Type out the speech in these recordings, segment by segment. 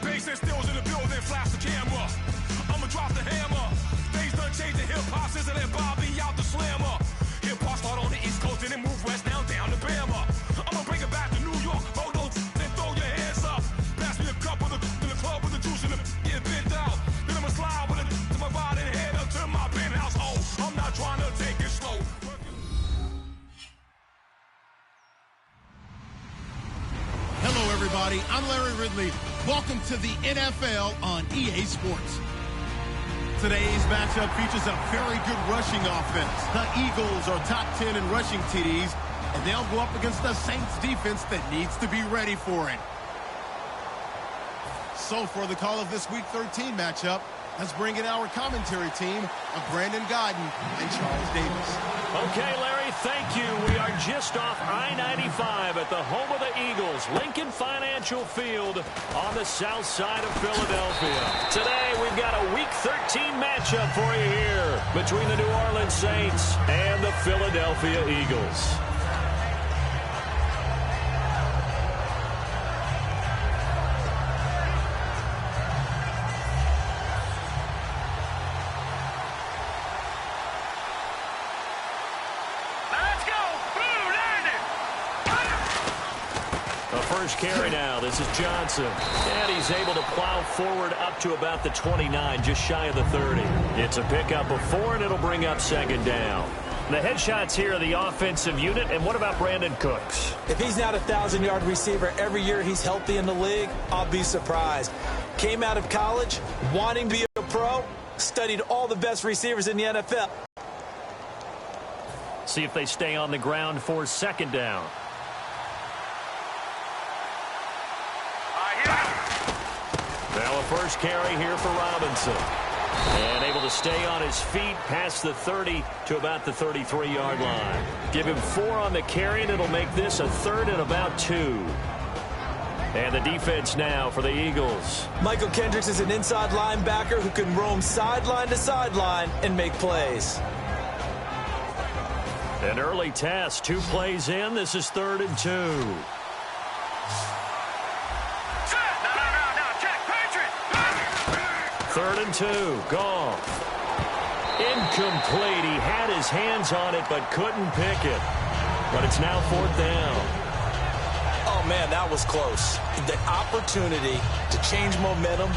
Bass and stills in the building, flash the camera. I'ma drop the hammer. Things done changed, the hip-hop since and Bobby out the slammer. Hip-hop start on the East Coast and then move west down to Bama. I'ma bring it back to New York, hold those and throw your hands up. Pass me a cup of the club with the juice and the get bent out. Then I'ma slide with it to my body and head up to my penthouse. Oh, I'm not trying to take it slow. Hello, everybody. I'm Larry Ridley. Welcome to the NFL on EA Sports. Today's matchup features a very good rushing offense. The Eagles are top 10 in rushing TDs, and they'll go up against the Saints defense that needs to be ready for it. So for the call of this Week 13 matchup, let's bring in our commentary team of Brandon Godden and Charles Davis. Okay, Larry, thank you. We are just off I-95 at the home of the Eagles, Lincoln Financial Field on the south side of Philadelphia. Today, we've got a Week 13 matchup for you here between the New Orleans Saints and the Philadelphia Eagles. First carry now. This is Johnson. And he's able to plow forward up to about the 29, just shy of the 30. It's a pickup of 4, and it'll bring up second down. The headshots here are the offensive unit. And what about Brandon Cooks? If he's not a 1,000-yard receiver every year he's healthy in the league, I'll be surprised. Came out of college, wanting to be a pro, studied all the best receivers in the NFL. See if they stay on the ground for second down. Well, a first carry here for Robinson. And able to stay on his feet past the 30 to about the 33-yard line. Give him 4 on the carry, and it'll make this a third and about 2. And the defense now for the Eagles. Michael Kendricks is an inside linebacker who can roam sideline to sideline and make plays. An early test, 2 plays in. This is 3rd and 2. Third and 2, Goff. Incomplete. He had his hands on it but couldn't pick it. But it's now 4th down. Oh, man, that was close. The opportunity to change momentum,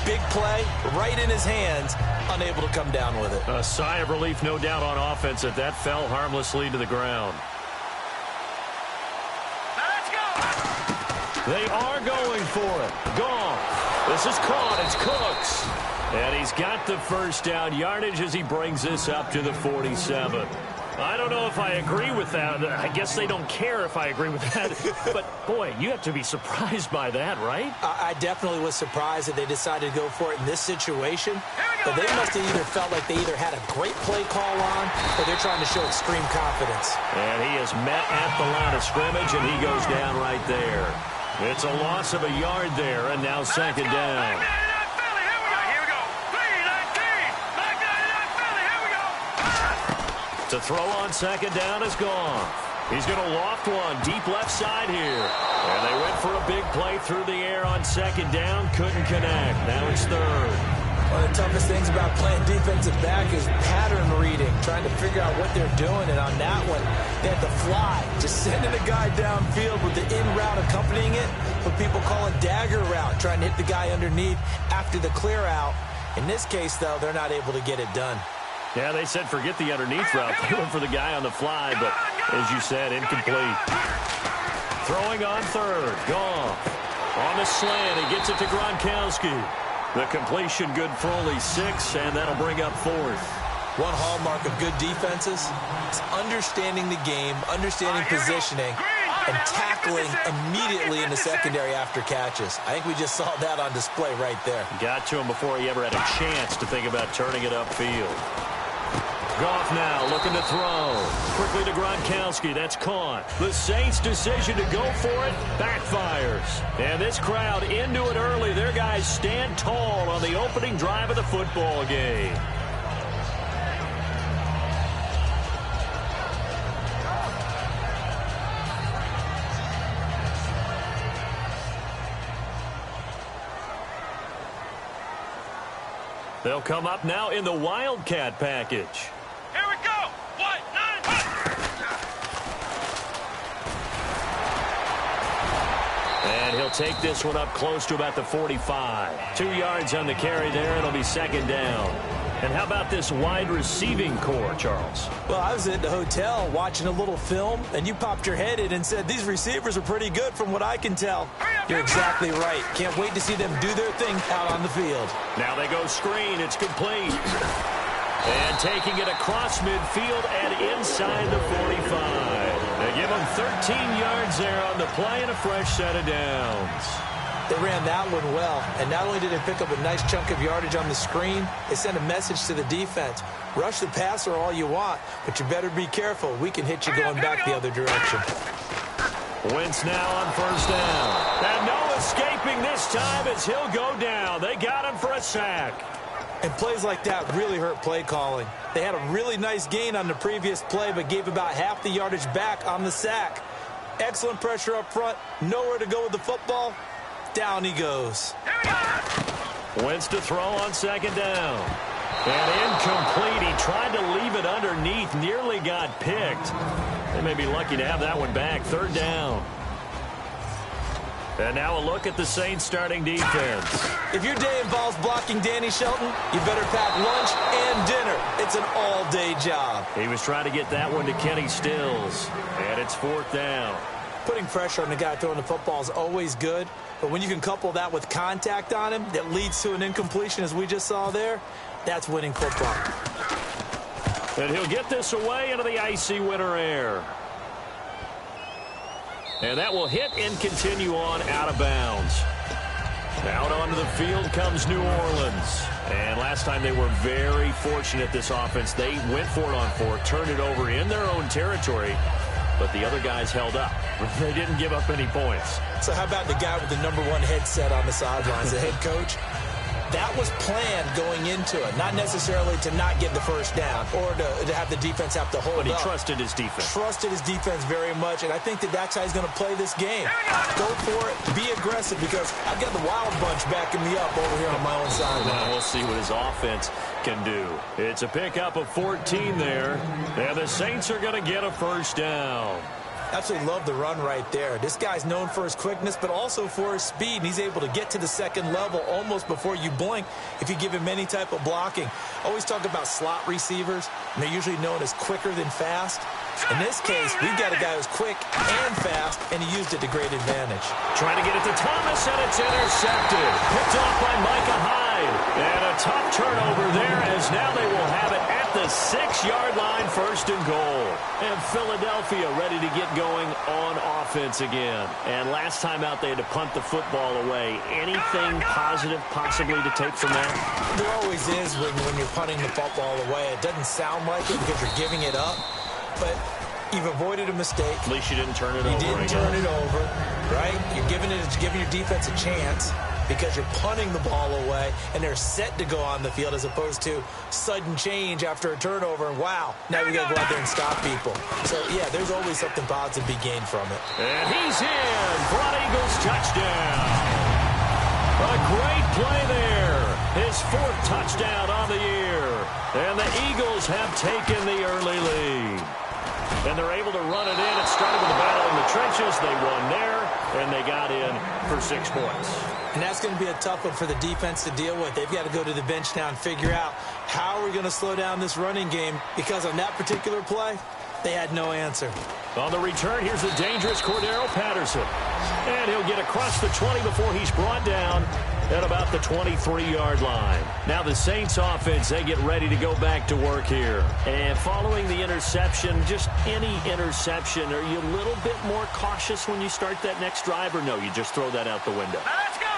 big play, right in his hands, unable to come down with it. A sigh of relief, no doubt, on offense that fell harmlessly to the ground. Let's go! They are going for it. Goff. This is caught. It's Cooks. And he's got the first down yardage as he brings this up to the 47. I don't know if I agree with that. I guess they don't care if I agree with that. But, boy, you have to be surprised by that, right? I definitely was surprised that they decided to go for it in this situation. But they must have either felt like they either had a great play call on or they're trying to show extreme confidence. And he is met at the line of scrimmage, and he goes down right there. It's a loss of a yard there, and now second down. To throw on second down is gone. He's going to loft one deep left side here. And they went for a big play through the air on second down. Couldn't connect. Now it's 3rd. One of the toughest things about playing defensive back is pattern reading, trying to figure out what they're doing. And on that one, they had to fly, just sending a guy downfield with the in route accompanying it. What people call a dagger route, trying to hit the guy underneath after the clear out. In this case, though, they're not able to get it done. Yeah, they said forget the underneath route. They went for the guy on the fly, but as you said, incomplete. Throwing on 3rd. Goff. On the slant, he gets it to Gronkowski. The completion good for only 6, and that'll bring up 4th. One hallmark of good defenses is understanding the game, understanding positioning, and tackling immediately in the secondary after catches. I think we just saw that on display right there. Got to him before he ever had a chance to think about turning it upfield. Goff now looking to throw. Quickly to Gronkowski. That's caught. The Saints' decision to go for it backfires. And this crowd into it early. Their guys stand tall on the opening drive of the football game. They'll come up now in the Wildcat package. Here we go. 1, 9, And he'll take this one up close to about the 45. 2 yards on the carry there. It'll be second down. And how about this wide receiving core, Charles? Well, I was at the hotel watching a little film, and you popped your head in and said, these receivers are pretty good from what I can tell. You're exactly right. Can't wait to see them do their thing out on the field. Now they go screen. It's complete. And taking it across midfield and inside the 45. They give them 13 yards there on the play and a fresh set of downs. They ran that one well, and not only did they pick up a nice chunk of yardage on the screen, they sent a message to the defense. Rush the passer all you want, but you better be careful. We can hit you going back the other direction. Wentz now on first down. And no escaping this time as he'll go down. They got him for a sack. And plays like that really hurt play calling. They had a really nice gain on the previous play, but gave about half the yardage back on the sack. Excellent pressure up front, nowhere to go with the football. Down he goes. Wentz to throw on second down. And incomplete. He tried to leave it underneath. Nearly got picked. They may be lucky to have that one back. Third down. And now a look at the Saints starting defense. If your day involves blocking Danny Shelton, you better pack lunch and dinner. It's an all-day job. He was trying to get that one to Kenny Stills. And it's fourth down. Putting pressure on the guy throwing the football is always good, but when you can couple that with contact on him that leads to an incompletion, as we just saw there, that's winning football. And he'll get this away into the icy winter air. And that will hit and continue on out of bounds. Out onto the field comes New Orleans. And last time they were very fortunate, this offense. They went for it on fourth, turned it over in their own territory. But the other guys held up. They didn't give up any points. So how about the guy with the #1 headset on the sidelines, the head coach? That was planned going into it, not necessarily to not get the first down or to have the defense have to hold up. But he trusted his defense. Trusted his defense very much, and I think that's how he's going to play this game. Go for it, be aggressive, because I've got the wild bunch backing me up over here on my own sideline. Now we'll see what his offense can do. It's a pickup of 14 there, and the Saints are going to get a first down. Absolutely love the run right there. This guy's known for his quickness, but also for his speed, and he's able to get to the second level almost before you blink if you give him any type of blocking. Always talk about slot receivers, and they're usually known as quicker than fast. In this case, we've got a guy who's quick and fast, and he used it to great advantage. Trying to get it to Thomas, and it's intercepted. Picked off by Micah Hyde. And a tough turnover there, as now they will have it at the 6-yard line, first and goal. And Philadelphia ready to get going on offense again. And last time out, they had to punt the football away. Anything positive possibly to take from that? There always is when you're punting the football away. It doesn't sound like it because you're giving it up, but you've avoided a mistake. At least you didn't turn it over. You didn't turn it over, right? You're giving your defense a chance because you're punting the ball away, and they're set to go on the field as opposed to sudden change after a turnover, and wow, now we got to go out there and stop people. So, yeah, there's always something positive to be gained from it. And he's in for an Eagles touchdown. A great play there. His 4th touchdown on the year. And the Eagles have taken the early lead. And they're able to run it in. It started with a battle in the trenches. They won there, and they got in for 6 points. And that's going to be a tough one for the defense to deal with. They've got to go to the bench now and figure out how are we going to slow down this running game, because on that particular play, they had no answer. On the return, here's the dangerous Cordero Patterson. And he'll get across the 20 before he's brought down at about the 23-yard line. Now the Saints offense, they get ready to go back to work here. And following the interception, just any interception, are you a little bit more cautious when you start that next drive, or no, you just throw that out the window?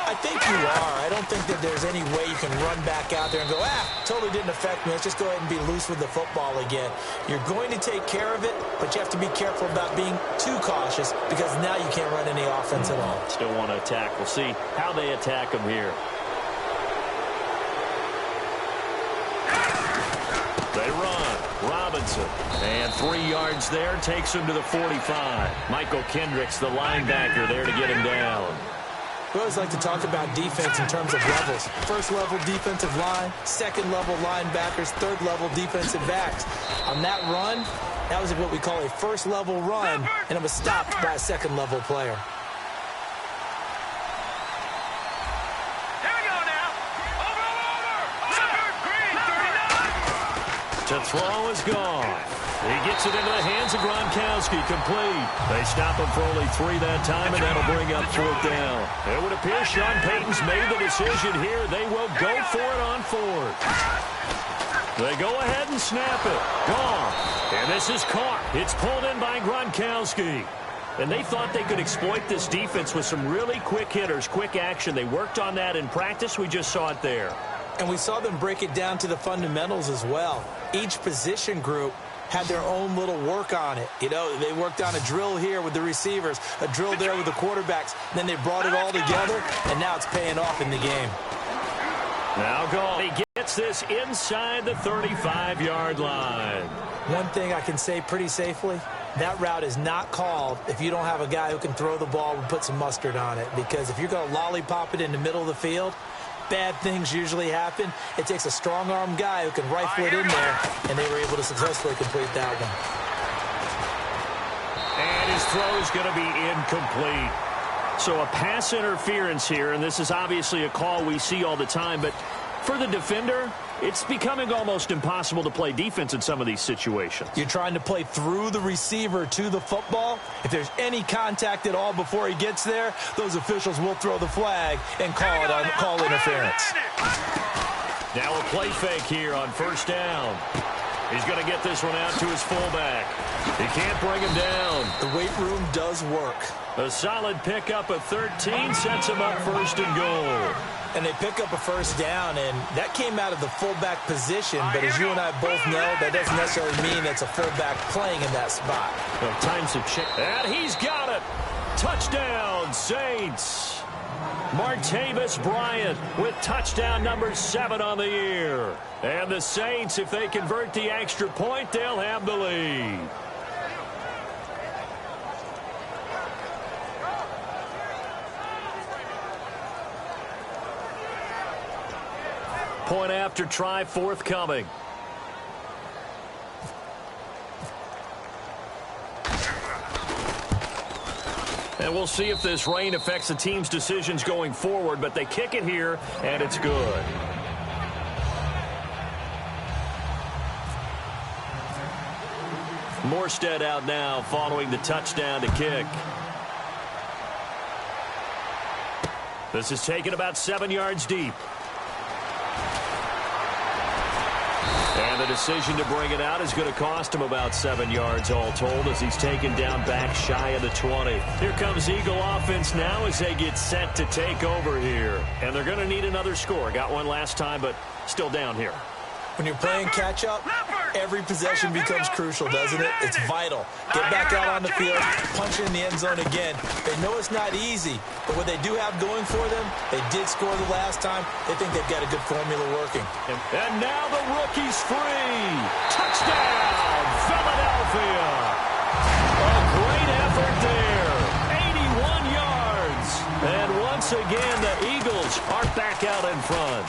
I think you are. I don't think that there's any way you can run back out there and go, totally didn't affect me. Let's just go ahead and be loose with the football again. You're going to take care of it, but you have to be careful about being too cautious, because now you can't run any offense at all. Still want to attack. We'll see how they attack them here. They run. Robinson. And 3 yards there takes him to the 45. Michael Kendricks, the linebacker, there to get him down. We always like to talk about defense in terms of levels. First-level defensive line, second-level linebackers, third-level defensive backs. On that run, that was what we call a first-level run, and it was stopped by a second-level player. Here we go now. Over. Green, 39. To throw is gone. He gets it into the hands of Gronkowski, complete. They stop him for only 3 that time, and that'll bring up 4th down. It would appear Sean Payton's made the decision here. They will go for it on 4th. They go ahead and snap it. Gone. And this is caught. It's pulled in by Gronkowski. And they thought they could exploit this defense with some really quick hitters, quick action. They worked on that in practice. We just saw it there. And we saw them break it down to the fundamentals as well. Each position group had their own little work on it. You know, they worked on a drill here with the receivers, a drill there with the quarterbacks. Then they brought it all together, and now it's paying off in the game. Now go. He gets this inside the 35-yard line. One thing I can say pretty safely, that route is not called if you don't have a guy who can throw the ball and put some mustard on it. Because if you're going to lollipop it in the middle of the field, bad things usually happen. It takes a strong-arm guy who can rifle it in there, and they were able to successfully complete that one. And his throw is going to be incomplete. So a pass interference here, and this is obviously a call we see all the time, but for the defender, it's becoming almost impossible to play defense in some of these situations. You're trying to play through the receiver to the football. If there's any contact at all before he gets there, those officials will throw the flag and call interference. Now a play fake here on 1st down. He's going to get this one out to his fullback. He can't bring him down. The weight room does work. A solid pickup of 13 sets him up 1st and goal. And they pick up a 1st down, and that came out of the fullback position. But as you and I both know, that doesn't necessarily mean it's a fullback playing in that spot. Well, times have changed. And he's got it. Touchdown, Saints. Martavis Bryant with touchdown number 7 on the year. And the Saints, if they convert the extra point, they'll have the lead. Point after try forthcoming. And we'll see if this rain affects the team's decisions going forward, but they kick it here, and it's good. Morstead out now following the touchdown to kick. This is taken about 7 yards deep. And the decision to bring it out is going to cost him about 7 yards all told as he's taken down back shy of the 20. Here comes Eagle offense now as they get set to take over here. And they're going to need another score. Got one last time, but still down here. When you're playing catch-up, every possession becomes crucial, doesn't it? It's vital. Get back out on the field, punch in the end zone again. They know it's not easy, but what they do have going for them, they did score the last time. They think they've got a good formula working. And now the rookie's free. Touchdown, Philadelphia. A great effort there. 81 yards. And once again, the Eagles are back out in front.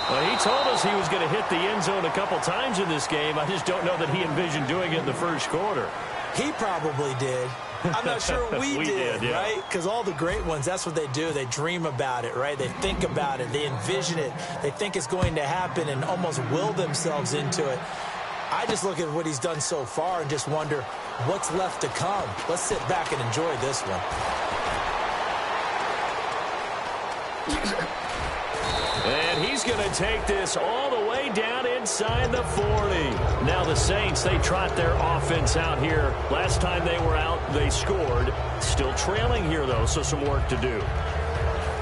Well, he told us he was going to hit the end zone a couple times in this game. I just don't know that he envisioned doing it in the first quarter. He probably did. I'm not sure we did, yeah. Right? Because all the great ones, that's what they do. They dream about it, right? They think about it. They envision it. They think it's going to happen and almost will themselves into it. I just look at what he's done so far and just wonder what's left to come. Let's sit back and enjoy this one. And he's going to take this all the way down inside the 40. Now the Saints, they trot their offense out here. Last time they were out, they scored. Still trailing here, though, so some work to do.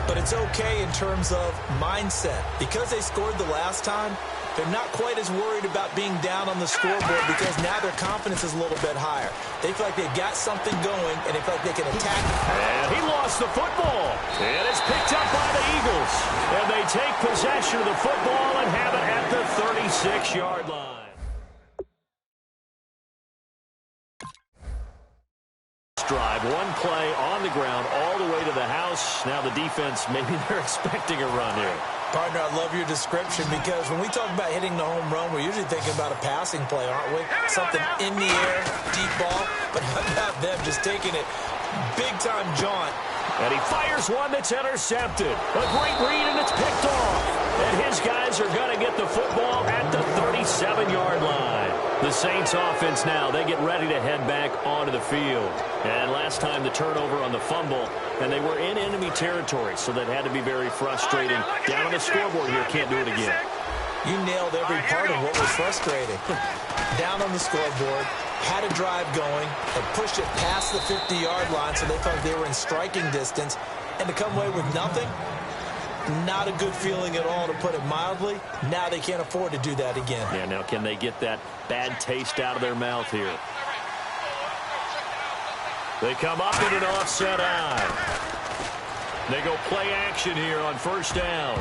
But it's okay in terms of mindset. Because they scored the last time, they're not quite as worried about being down on the scoreboard because now their confidence is a little bit higher. They feel like they've got something going, and they feel like they can attack. And he lost the football. And it's picked up by the Eagles. And they take possession of the football and have it at the 36-yard line. Drive, one play on the ground all the way to the house. loss. Now the defense, maybe they're expecting a run here. Partner, I love your description because when we talk about hitting the home run, we're usually thinking about a passing play, aren't we? Something in the air, deep ball. But how about them just taking it big-time jaunt? And he fires one that's intercepted. A great read, and it's picked off. And his guys are going to get the football at the 37-yard line. The Saints offense now, they get ready to head back onto the field. And last time the turnover on the fumble, and they were in enemy territory, so that had to be very frustrating. Down on the scoreboard here, can't do it again. You nailed every part of what was frustrating. Down on the scoreboard, had a drive going, and pushed it past the 50-yard line so they thought they were in striking distance, and to come away with nothing, not a good feeling at all, to put it mildly. Now they can't afford to do that again. Yeah, now can they get that bad taste out of their mouth here? They come up in an offset eye. They go play action here on first down.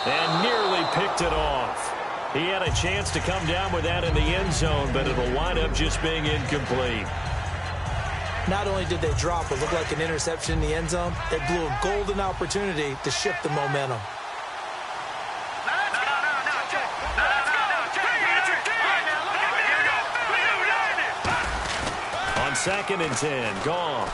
And nearly picked it off. He had a chance to come down with that in the end zone, but it'll wind up just being incomplete. Not only did they drop what looked like an interception in the end zone, they blew a golden opportunity to shift the momentum. On 2nd and 10, Goff.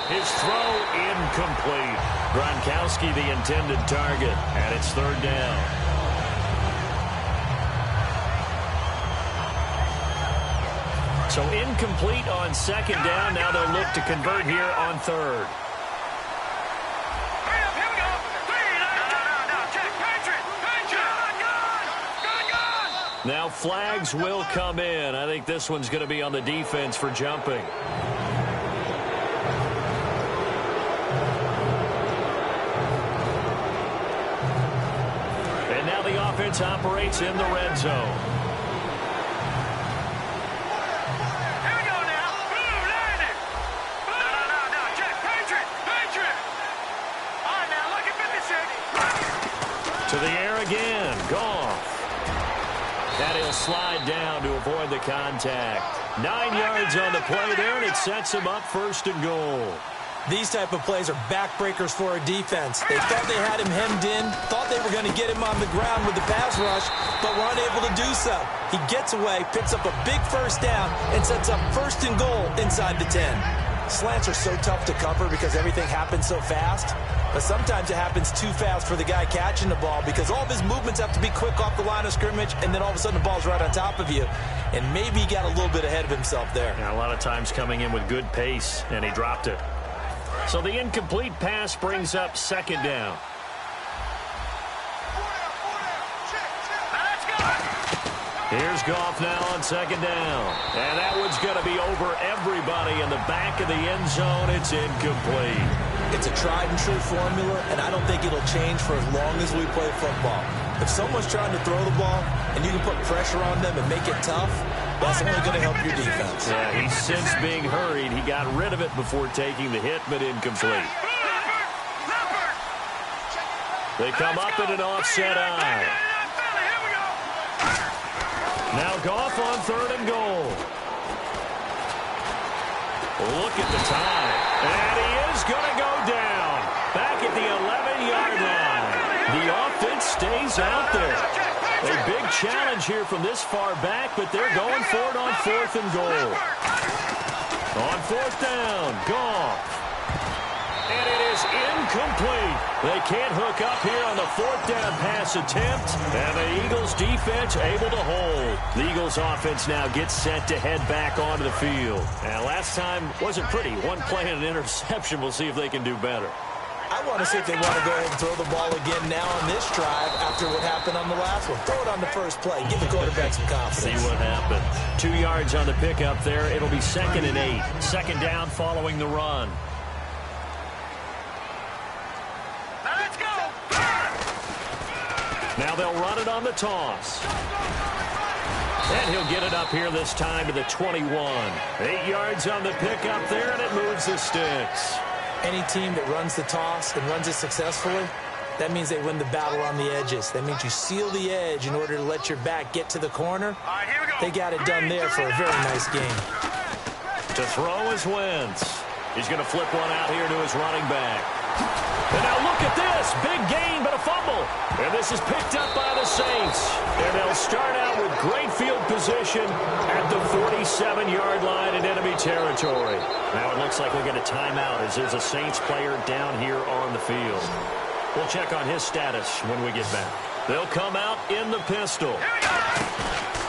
His throw incomplete. Gronkowski the intended target, and it's 3rd down. So incomplete on 2nd down. Now they'll look to convert here on 3rd. Now flags will come in. I think this one's going to be on the defense for jumping. And now the offense operates in the red zone. To the air again, Goff. And he'll slide down to avoid the contact. 9 yards on the play there, and it sets him up 1st and goal. These type of plays are backbreakers for a defense. They thought they had him hemmed in, thought they were going to get him on the ground with the pass rush, but were unable to do so. He gets away, picks up a big 1st down, and sets up 1st and goal inside the 10. Slants are so tough to cover because everything happens so fast. But sometimes it happens too fast for the guy catching the ball because all of his movements have to be quick off the line of scrimmage, and then all of a sudden the ball's right on top of you. And maybe he got a little bit ahead of himself there. Yeah, a lot of times coming in with good pace, and he dropped it. So the incomplete pass brings up 2nd down. Here's Goff now on 2nd down. And that one's going to be over everybody in the back of the end zone. It's incomplete. It's a tried-and-true formula, and I don't think it'll change for as long as we play football. If someone's trying to throw the ball and you can put pressure on them and make it tough, that's only going to help your defense. Yeah, he's since being hurried. He got rid of it before taking the hit, but incomplete. They come up in an offset eye. Now Goff on 3rd and goal. Look at the time. And he is going to go down. Back at the 11-yard line. The offense stays out there. A big challenge here from this far back, but they're going for it on 4th and goal. On 4th down, Goff. And it is incomplete. They can't hook up here on the 4th down pass attempt. And the Eagles defense able to hold. The Eagles offense now gets set to head back onto the field. And last time wasn't pretty. One play and an interception. We'll see if they can do better. I want to see if they want to go ahead and throw the ball again now on this drive after what happened on the last one. Throw it on the first play. Give the quarterback some confidence. See what happened. 2 yards on the pickup there. It'll be 2nd and 8. 2nd down following the run. Now they'll run it on the toss. And he'll get it up here this time to the 21. 8 yards on the pickup there, and it moves the sticks. Any team that runs the toss and runs it successfully, that means they win the battle on the edges. That means you seal the edge in order to let your back get to the corner. All right, here we go. They got it done there for a very nice game. To throw is Wentz. He's going to flip one out here to his running back. And now look at this. Big gain, but a fumble. And this is picked up by the Saints. And they'll start out with great field position at the 47-yard line in enemy territory. Now it looks like we'll get a timeout as there's a Saints player down here on the field. We'll check on his status when we get back. They'll come out in the pistol.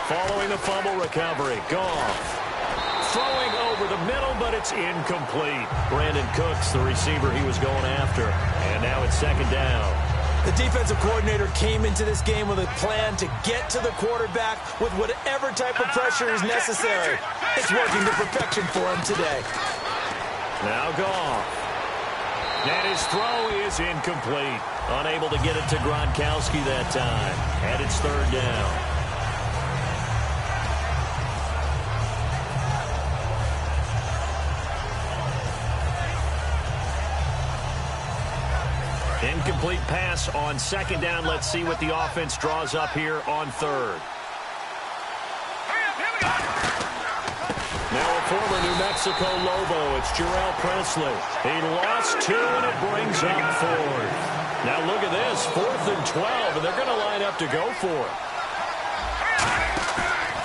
Following the fumble recovery, Goff. Throwing over the middle, but it's incomplete. Brandon Cooks, the receiver he was going after. And now it's second down. The defensive coordinator came into this game with a plan to get to the quarterback with whatever type of pressure is necessary. It's working to perfection for him today. Now Goff. And his throw is incomplete. Unable to get it to Gronkowski that time. And it's third down. Incomplete pass on second down. Let's see what the offense draws up here on third. Now a former New Mexico Lobo. It's Jarrell Presley. He lost two, and it brings up fourth. Now look at this. 4th and 12, and they're going to line up to go for it.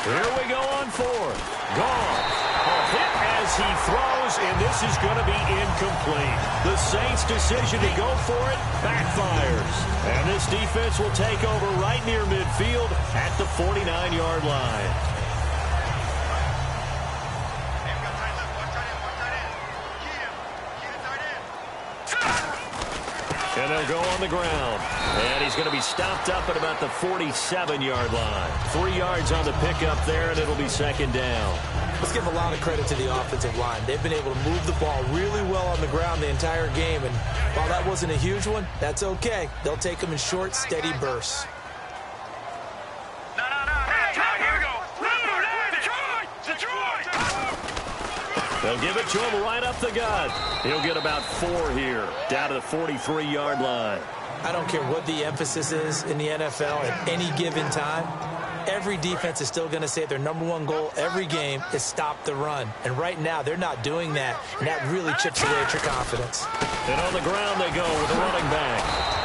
Here we go on fourth. Gone. A hit as he throws, and this is going to be incomplete. The Saints' decision to go for it backfires. And this defense will take over right near midfield at the 49-yard line. And they'll go on the ground. And he's going to be stopped up at about the 47-yard line. 3 yards on the pickup there, and it'll be second down. Let's give a lot of credit to the offensive line. They've been able to move the ball really well on the ground the entire game. And while that wasn't a huge one, that's okay. They'll take them in short, steady bursts. They'll give it to him right up the gut. He'll get about 4 here, down to the 43-yard line. I don't care what the emphasis is in the NFL at any given time. Every defense is still going to say their #1 goal every game is stop the run. And right now, they're not doing that, and that really chips away at your confidence. And on the ground they go with the running back.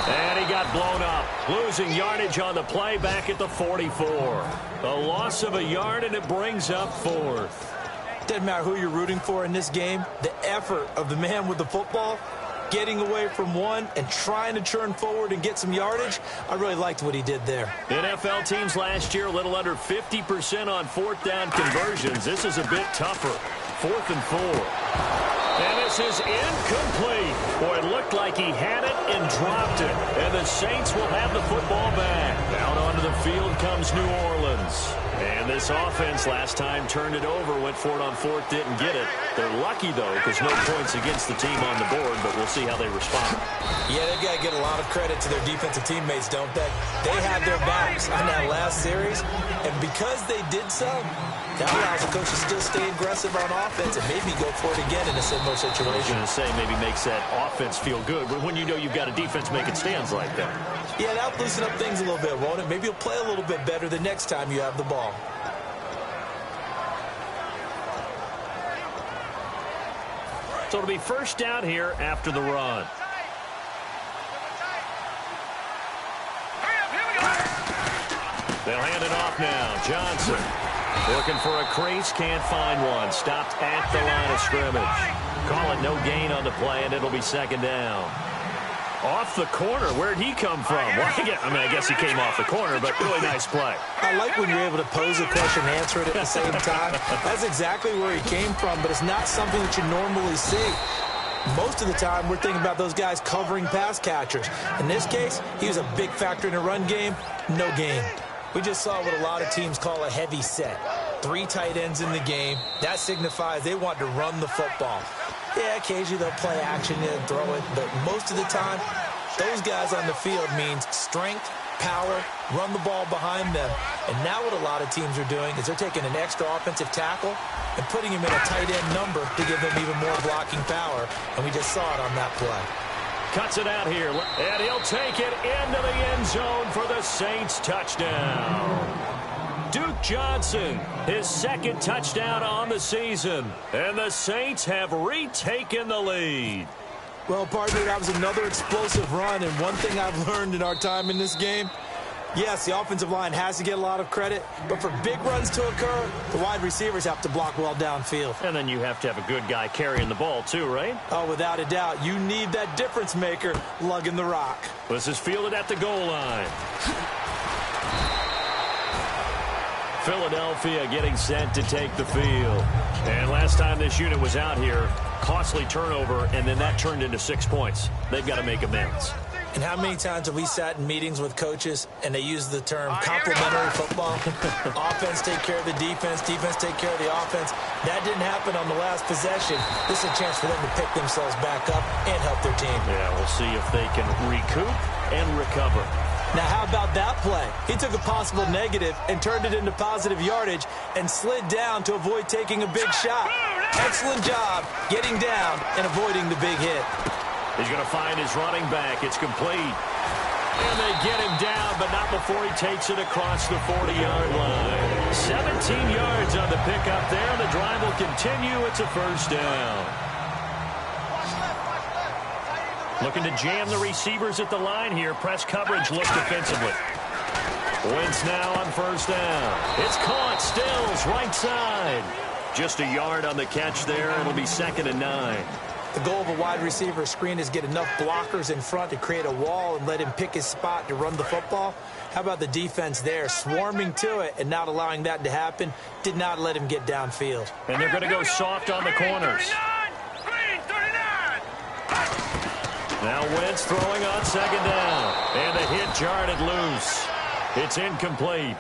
And he got blown up, losing yardage on the play back at the 44. A loss of a yard, and it brings up fourth. Doesn't matter who you're rooting for in this game. The effort of the man with the football, getting away from one and trying to turn forward and get some yardage, I really liked what he did there. NFL teams last year a little under 50% on 4th down conversions. This is a bit tougher. 4th and 4. And this is incomplete. Boy, it looked like he had it and dropped it. And the Saints will have the football back. Out onto the field comes New Orleans. And this offense last time turned it over, went for it on 4th, didn't get it. They're lucky, though, because no points against the team on the board, but we'll see how they respond. Yeah, they've got to get a lot of credit to their defensive teammates, don't they? They had their backs on that last series, and because they did so, that allows the coach to still stay aggressive on offense and maybe go for it again in a similar situation. I was going to say maybe makes that offense feel good, but when you know you've got a defense making stands like that. Yeah, that'll loosen up things a little bit, won't it? Maybe you'll play a little bit better the next time you have the ball. So it'll be first down here after the run. They'll hand it off now. Johnson looking for a crease, can't find one. Stopped at the line of scrimmage. Call it no gain on the play, and it'll be second down. Off the corner. Where'd he come from? Well, I guess he came off the corner, but really nice play. I like when you're able to pose a question and answer it at the same time. That's exactly where he came from, but it's not something that you normally see. Most of the time, we're thinking about those guys covering pass catchers. In this case, he was a big factor in the run game. No gain. We just saw what a lot of teams call a heavy set. 3 tight ends in the game. That signifies they want to run the football. Yeah, occasionally they'll play action and throw it, but most of the time, those guys on the field means strength, power, run the ball behind them. And now what a lot of teams are doing is they're taking an extra offensive tackle and putting him in a tight end number to give them even more blocking power, and we just saw it on that play. Cuts it out here, and he'll take it into the end zone for the Saints touchdown. Duke Johnson, his second touchdown on the season. And the Saints have retaken the lead. Well, partner, that was another explosive run, and one thing I've learned in our time in this game, yes, the offensive line has to get a lot of credit, but for big runs to occur, the wide receivers have to block well downfield. And then you have to have a good guy carrying the ball too, right? Oh, without a doubt. You need that difference maker lugging the rock. This is fielded at the goal line. Philadelphia getting set to take the field. And last time this unit was out here, costly turnover, and then that turned into 6 points. They've got to make amends. And how many times have we sat in meetings with coaches and they use the term complementary football? Offense take care of the defense, defense take care of the offense. That didn't happen on the last possession. This is a chance for them to pick themselves back up and help their team. Yeah, we'll see if they can recoup and recover. Now, how about that play? He took a possible negative and turned it into positive yardage and slid down to avoid taking a big shot. Excellent job getting down and avoiding the big hit. He's going to find his running back. It's complete. And they get him down, but not before he takes it across the 40-yard line. 17 yards on the pickup there. The drive will continue. It's a first down. Looking to jam the receivers at the line here. Press coverage looks defensively. Wentz now on first down. It's caught. Stills right side. Just a yard on the catch there. It'll be 2nd and 9. The goal of a wide receiver screen is get enough blockers in front to create a wall and let him pick his spot to run the football. How about the defense there, swarming to it and not allowing that to happen? Did not let him get downfield. And they're going to go soft on the corners. Now Wentz throwing on 2nd down. And the hit jarred it loose. It's incomplete.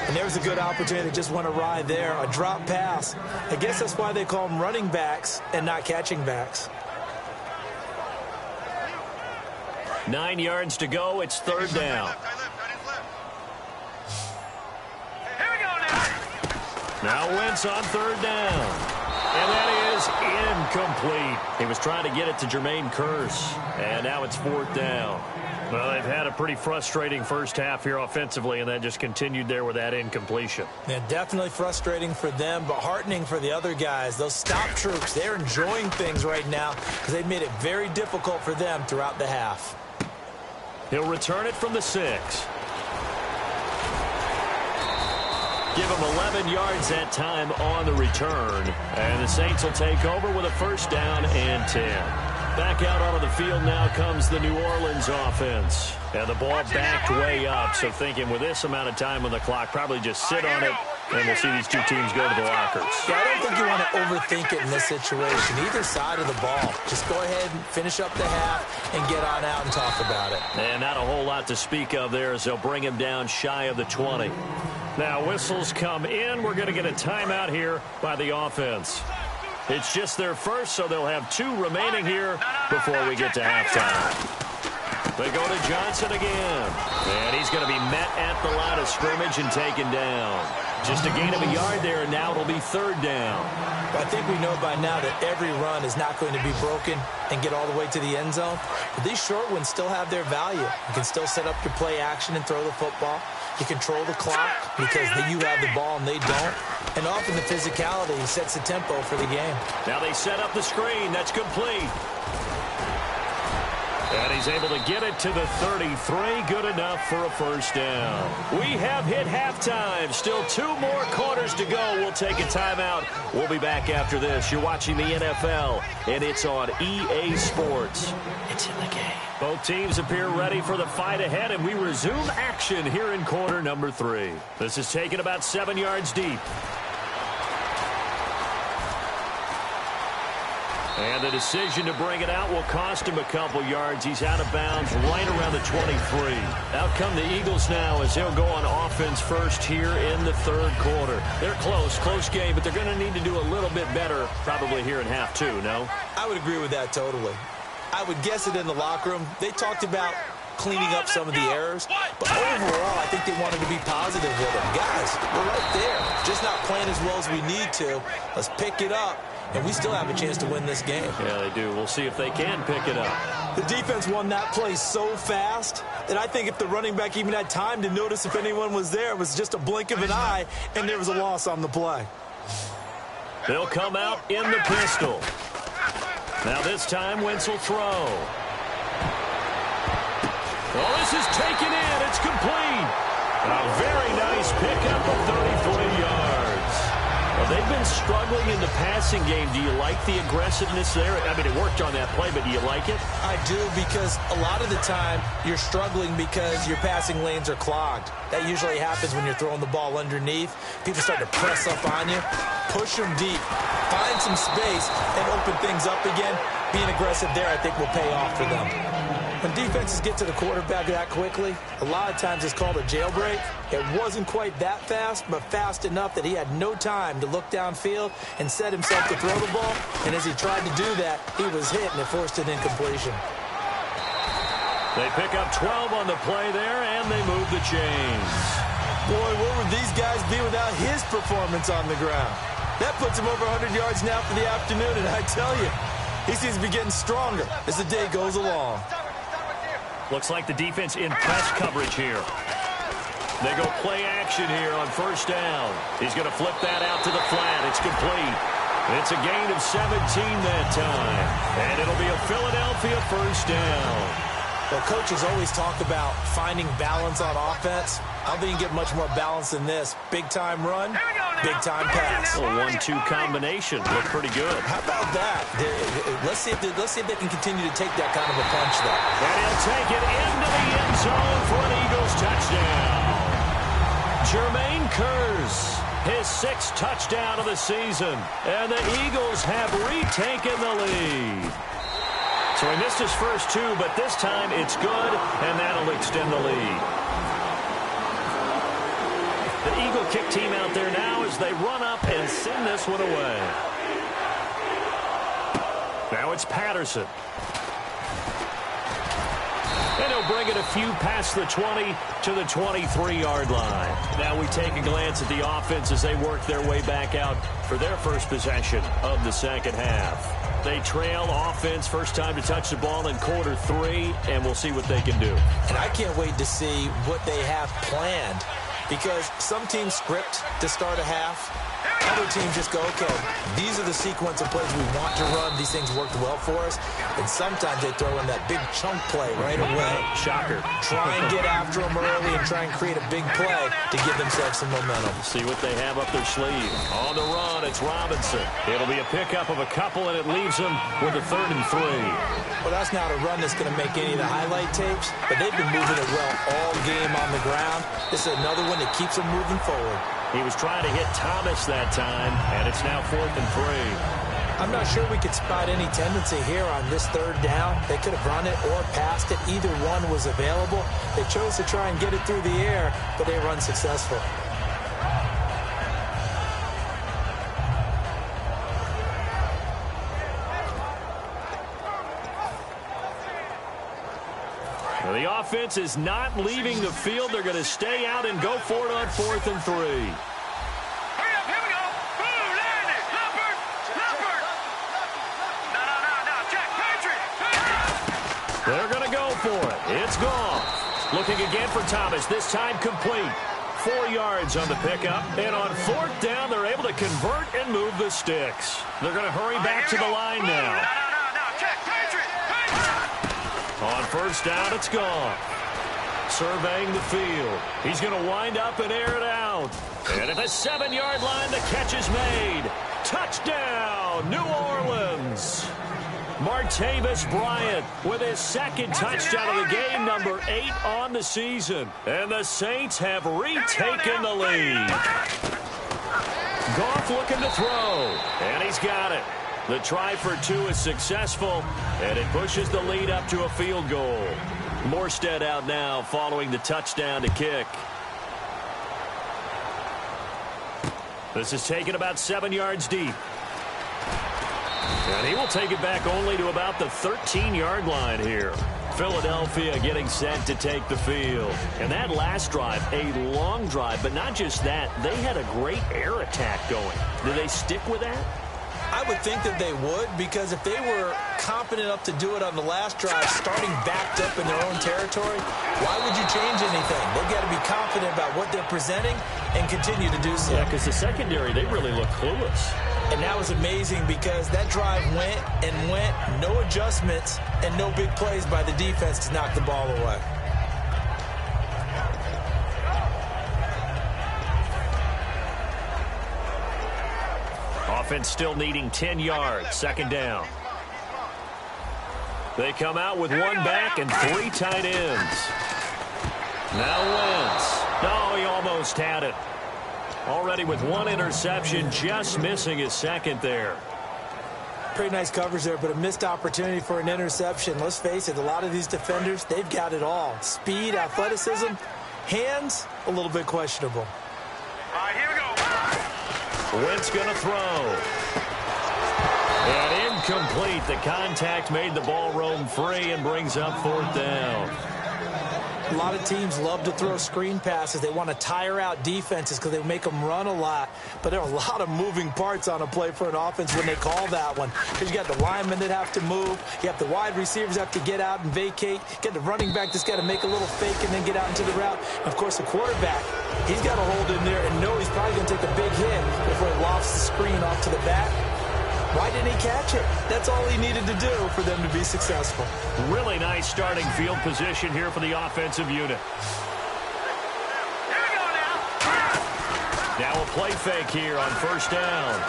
And there's a good opportunity to just went awry there. A drop pass. I guess that's why they call them running backs and not catching backs. 9 yards to go. It's 3rd down. Now Wentz on 3rd down. And that is incomplete. He was trying to get it to Jermaine Kearse. And now it's 4th down. Well, they've had a pretty frustrating first half here offensively, and that just continued there with that incompletion. Yeah, definitely frustrating for them, but heartening for the other guys. Those stop troops, they're enjoying things right now because they've made it very difficult for them throughout the half. He'll return it from the 6. Give him 11 yards that time on the return. And the Saints will take over with a first down and 10. Back out onto the field now comes the New Orleans offense. And the ball backed way up, so thinking with this amount of time on the clock, probably just sit on it, and we'll see these two teams go to the lockers. Yeah, I don't think you want to overthink it in this situation, either side of the ball. Just go ahead and finish up the half and get on out and talk about it. And not a whole lot to speak of there as they'll bring him down shy of the 20. Now whistles come in. We're going to get a timeout here by the offense. It's just their first, so they'll have 2 remaining here before we get to halftime. They go to Johnson again. And he's going to be met at the line of scrimmage and taken down. Just a gain of a yard there, and now it'll be 3rd down. I think we know by now that every run is not going to be broken and get all the way to the end zone. But these short ones still have their value. You can still set up your play action and throw the football. You control the clock because you have the ball and they don't. And often the physicality sets the tempo for the game. Now they set up the screen. That's complete. And he's able to get it to the 33. Good enough for a first down. We have hit halftime. Still 2 more quarters to go. We'll take a timeout. We'll be back after this. You're watching the NFL, and it's on EA Sports. It's in the game. Both teams appear ready for the fight ahead, and we resume action here in quarter number 3. This is taken about 7 yards deep. And the decision to bring it out will cost him a couple yards. He's out of bounds right around the 23. Out come the Eagles now as they'll go on offense first here in the 3rd quarter. They're close game, but they're going to need to do a little bit better probably here in half 2, no? I would agree with that totally. I would guess it in the locker room. They talked about cleaning up some of the errors. But overall, I think they wanted to be positive with him. Guys, we're right there. Just not playing as well as we need to. Let's pick it up, and we still have a chance to win this game. Yeah, they do. We'll see if they can pick it up. The defense won that play so fast that I think if the running back even had time to notice if anyone was there, it was just a blink of an eye, and there was a loss on the play. They'll come out in the pistol. Now this time, Wentz will throw. Well, this is taken in. It's complete. A very nice pickup of 33 yards. Well, they've been struggling in the passing game. Do you like the aggressiveness there? I mean, it worked on that play, but do you like it? I do, because a lot of the time you're struggling because your passing lanes are clogged. That usually happens when you're throwing the ball underneath. People start to press up on you. Push them deep. Find some space and open things up again. Being aggressive there, I think, will pay off for them. When defenses get to the quarterback that quickly, a lot of times it's called a jailbreak. It wasn't quite that fast, but fast enough that he had no time to look downfield and set himself to throw the ball. And as he tried to do that, he was hit, and it forced an incompletion. They pick up 12 on the play there, and they move the chains. Boy, where would these guys be without his performance on the ground? That puts him over 100 yards now for the afternoon, and I tell you, he seems to be getting stronger as the day goes along. Looks like the defense in press coverage here. They go play action here on first down. He's going to flip that out to the flat. It's complete. It's a gain of 17 that time. And it'll be a Philadelphia first down. Well, coaches always talk about finding balance on offense. I don't think you can get much more balance than this. Big-time run, big-time pass. A 1-2 combination. Look pretty good. How about that? Let's see if they can continue to take that kind of a punch, though. And he'll take it into the end zone for an Eagles touchdown. Jermaine Kearse, his 6th touchdown of the season. And the Eagles have retaken the lead. So he missed his first 2, but this time it's good, and that'll extend the lead. The Eagle kick team out there now as they run up and send this one away. Now it's Patterson. And he'll bring it a few past the 20 to the 23-yard line. Now we take a glance at the offense as they work their way back out for their first possession of the second half. They trail offense, first time to touch the ball in quarter 3, and we'll see what they can do. And I can't wait to see what they have planned, because some teams script to start a half. Other teams just go, okay, these are the sequence of plays we want to run. These things worked well for us. And sometimes they throw in that big chunk play right away. Shocker. Try and get after them early and try and create a big play to give themselves some momentum. See what they have up their sleeve. On the run, it's Robinson. It'll be a pickup of a couple, and it leaves them with a 3rd and 3. Well, that's not a run that's going to make any of the highlight tapes, but they've been moving it well all game on the ground. This is another one that keeps them moving forward. He was trying to hit Thomas that time, and it's now 4th and 3. I'm not sure we could spot any tendency here on this 3rd down. They could have run it or passed it. Either one was available. They chose to try and get it through the air, but they run successful. Well, the offense is not leaving the field. They're going to stay out and go for it on 4th and 3. Hurry up, here we go. Boom, landed. Leopard. No, check, Patriot. They're going to go for it. It's gone. Looking again for Thomas. This time complete. 4 yards on the pickup. And on 4th down, they're able to convert and move the sticks. They're going to hurry back to the line now. No, check, Patriot. On first down, it's gone. Surveying the field. He's going to wind up and air it out. And at the 7-yard line, the catch is made. Touchdown, New Orleans. Martavis Bryant with his 2nd touchdown of the game, number 8 on the season. And the Saints have retaken the lead. Goff looking to throw, and he's got it. The try for 2 is successful, and it pushes the lead up to a field goal. Morstead out now following the touchdown to kick. This is taken about 7 yards deep. And he will take it back only to about the 13-yard line here. Philadelphia getting set to take the field. And that last drive, a long drive, but not just that. They had a great air attack going. Do they stick with that? I would think that they would, because if they were confident enough to do it on the last drive, starting backed up in their own territory, why would you change anything? They've got to be confident about what they're presenting and continue to do so. Yeah, because the secondary, they really look clueless. And that was amazing because that drive went and went, no adjustments and no big plays by the defense to knock the ball away. Offense still needing 10 yards, second down. They come out with one back and 3 tight ends. Now Wentz. No, he almost had it. Already with 1 interception, just missing his second there. Pretty nice coverage there, but a missed opportunity for an interception. Let's face it, a lot of these defenders, they've got it all. Speed, athleticism, hands, a little bit questionable. All right, here we go. Wentz going to throw. And incomplete. The contact made the ball roam free and brings up 4th down. A lot of teams love to throw screen passes. They want to tire out defenses because they make them run a lot. But there are a lot of moving parts on a play for an offense when they call that one. Because you got the linemen that have to move. You have the wide receivers have to get out and vacate. You got the running back that's got to make a little fake and then get out into the route. And, of course, the quarterback, he's got to hold in there and know he's probably going to take a big hit before he lofts the screen off to the back. Why didn't he catch it? That's all he needed to do for them to be successful. Really nice starting field position here for the offensive unit. Here we go now. Now a play fake here on 1st down.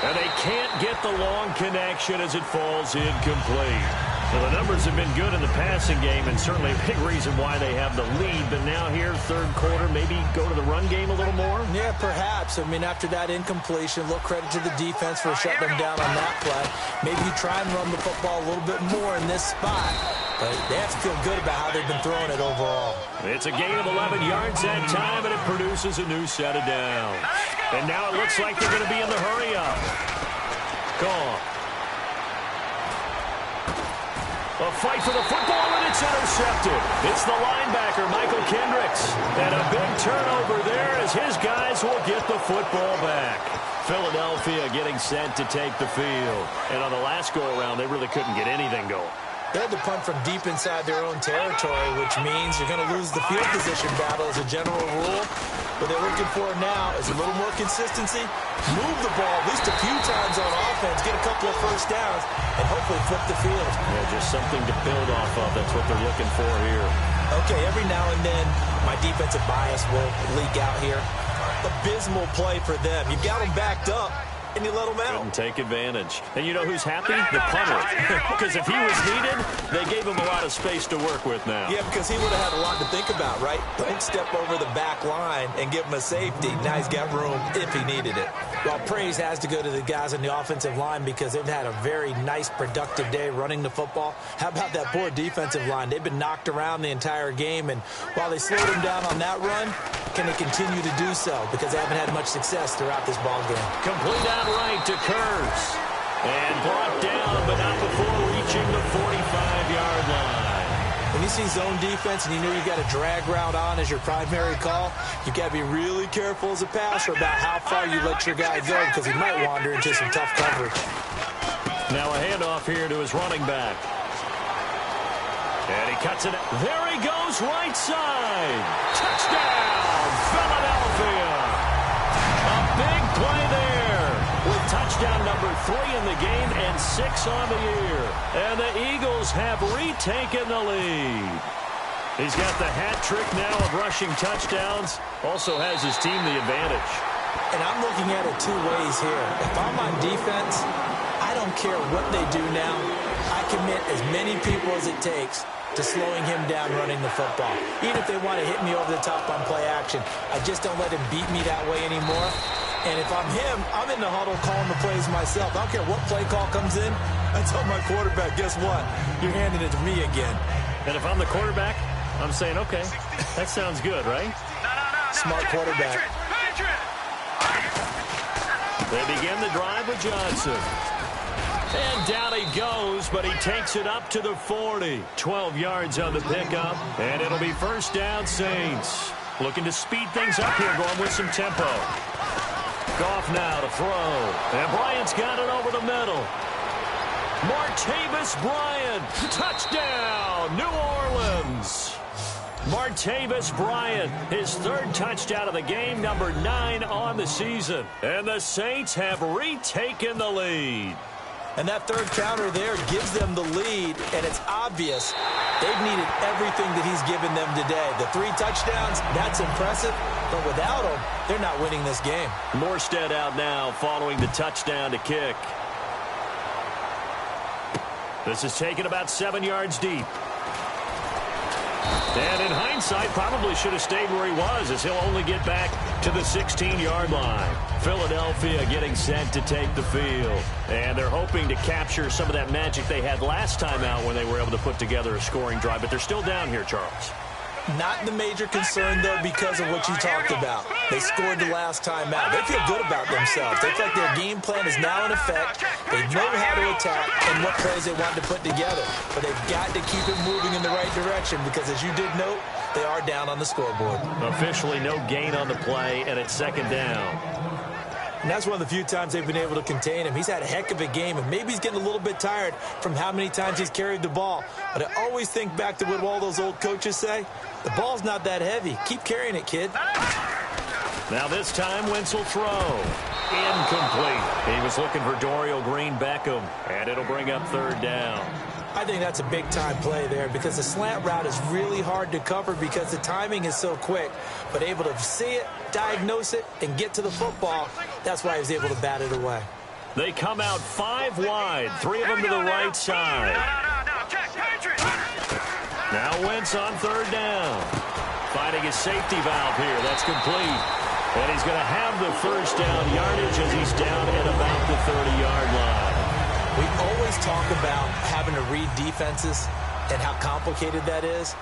And they can't get the long connection as it falls incomplete. Well, the numbers have been good in the passing game, and certainly a big reason why they have the lead. But now here, 3rd quarter, maybe go to the run game a little more? Yeah, perhaps. I mean, after that incompletion, a little credit to the defense for shutting them down on that play. Maybe you try and run the football a little bit more in this spot. But they have to feel good about how they've been throwing it overall. It's a gain of 11 yards that time, and it produces a new set of downs. And now it looks like they're going to be in the hurry-up. Gone. A fight for the football, and it's intercepted. It's the linebacker, Michael Kendricks. And a big turnover there as his guys will get the football back. Philadelphia getting set to take the field. And on the last go-around, they really couldn't get anything going. They had to punt from deep inside their own territory, which means you're going to lose the field position battle as a general rule. What they're looking for now is a little more consistency, move the ball at least a few times on offense, get a couple of first downs, and hopefully flip the field. Yeah, just something to build off of. That's what they're looking for here. Okay, every now and then, my defensive bias will leak out here. Abysmal play for them. You've got them backed up, and you let them out. Couldn't take advantage. And you know who's happy? The punter. Because if he was needed, they gave him a lot of space to work with now. Yeah, because he would have had a lot to think about, right? Don't step over the back line and give him a safety. Now he's got room if he needed it. Well, praise has to go to the guys on the offensive line because they've had a very nice, productive day running the football. How about that poor defensive line? They've been knocked around the entire game, and while they slowed them down on that run, can they continue to do so? Because they haven't had much success throughout this ball game. Complete out right to Kurz. And brought down, but not before reaching the 45-yard line. When you see zone defense and you know you've got a drag route on as your primary call, you've got to be really careful as a passer about how far you let your guy go because he might wander into some tough coverage. Now a handoff here to his running back. And he cuts it. There he goes, right side. Touchdown, Philadelphia. A big play there with touchdown number 3 in the game and 6 on the year. And the Eagles have retaken the lead. He's got the hat trick now of rushing touchdowns. Also has his team the advantage. And I'm looking at it 2 ways here. If I'm on defense, I don't care what they do now. I commit as many people as it takes to slowing him down running the football. Even if they want to hit me over the top on play action, I just don't let him beat me that way anymore. And if I'm him, I'm in the huddle calling the plays myself. I don't care what play call comes in. I tell my quarterback, guess what? You're handing it to me again. And if I'm the quarterback, I'm saying, okay, that sounds good, right? Smart quarterback. They begin the drive with Johnson. And down he goes, but he takes it up to the 40. 12 yards on the pickup, and it'll be first down, Saints. Looking to speed things up here, going with some tempo. Goff now to throw. And Bryant's got it over the middle. Martavis Bryant, touchdown, New Orleans. Martavis Bryant, his third touchdown of the game, number 9 on the season. And the Saints have retaken the lead. And that third counter there gives them the lead, and it's obvious they've needed everything that he's given them today. The 3 touchdowns, that's impressive, but without him, they're not winning this game. Morstead out now following the touchdown to kick. This is taken about 7 yards deep. And in hindsight, probably should have stayed where he was, as he'll only get back to the 16-yard line. Philadelphia getting set to take the field. And they're hoping to capture some of that magic they had last time out when they were able to put together a scoring drive. But they're still down here, Charles. Not the major concern, though, because of what you talked about. They scored the last time out. They feel good about themselves. They feel like their game plan is now in effect. They know how to attack and what plays they want to put together. But they've got to keep it moving in the right direction because, as you did note, they are down on the scoreboard. Officially no gain on the play, and it's second down. And that's one of the few times they've been able to contain him. He's had a heck of a game, and maybe he's getting a little bit tired from how many times he's carried the ball. But I always think back to what all those old coaches say. The ball's not that heavy. Keep carrying it, kid. Now this time, Wentz will throw. Incomplete. He was looking for Dorial Green-Beckham, and it'll bring up third down. I think that's a big-time play there because the slant route is really hard to cover because the timing is so quick. But able to see it, diagnose it, and get to the football, that's why he was able to bat it away. They come out 5 wide, 3 of them to the right side. Now Wentz on third down. Finding his safety valve here. That's complete. And he's going to have the first down yardage as he's down at about the 30-yard line. We always talk about having to read defenses and how complicated that is.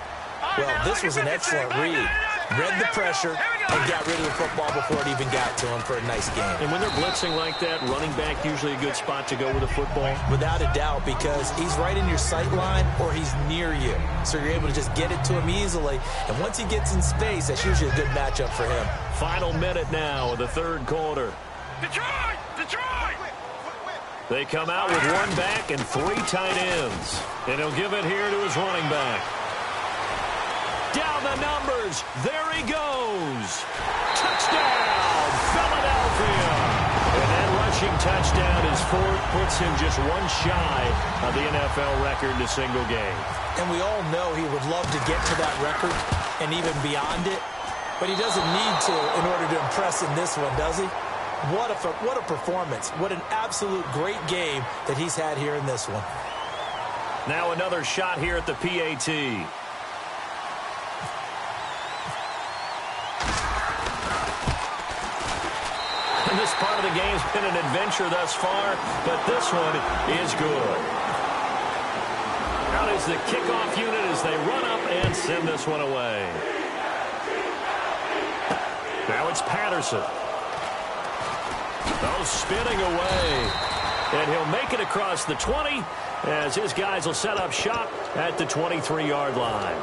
Well, this was an excellent read. Read the pressure and got rid of the football before it even got to him for a nice game. And when they're blitzing like that, running back usually a good spot to go with a football? Without a doubt, because he's right in your sight line or he's near you. So you're able to just get it to him easily. And once he gets in space, that's usually a good matchup for him. Final minute now of the third quarter. Detroit! Detroit! They come out with 1 back and 3 tight ends. And he'll give it here to his running back. Down the numbers. There he goes. Touchdown, Philadelphia. And that rushing touchdown is 4th, puts him just 1 shy of the NFL record in a single game. And we all know he would love to get to that record and even beyond it. But he doesn't need to in order to impress in this one, does he? What a performance. What an absolute great game that he's had here in this one. Now another shot here at the PAT. And this part of the game's been an adventure thus far, but this one is good. Out is the kickoff unit as they run up and send this one away. Now it's Patterson. Oh, spinning away. And he'll make it across the 20 as his guys will set up shop at the 23-yard line.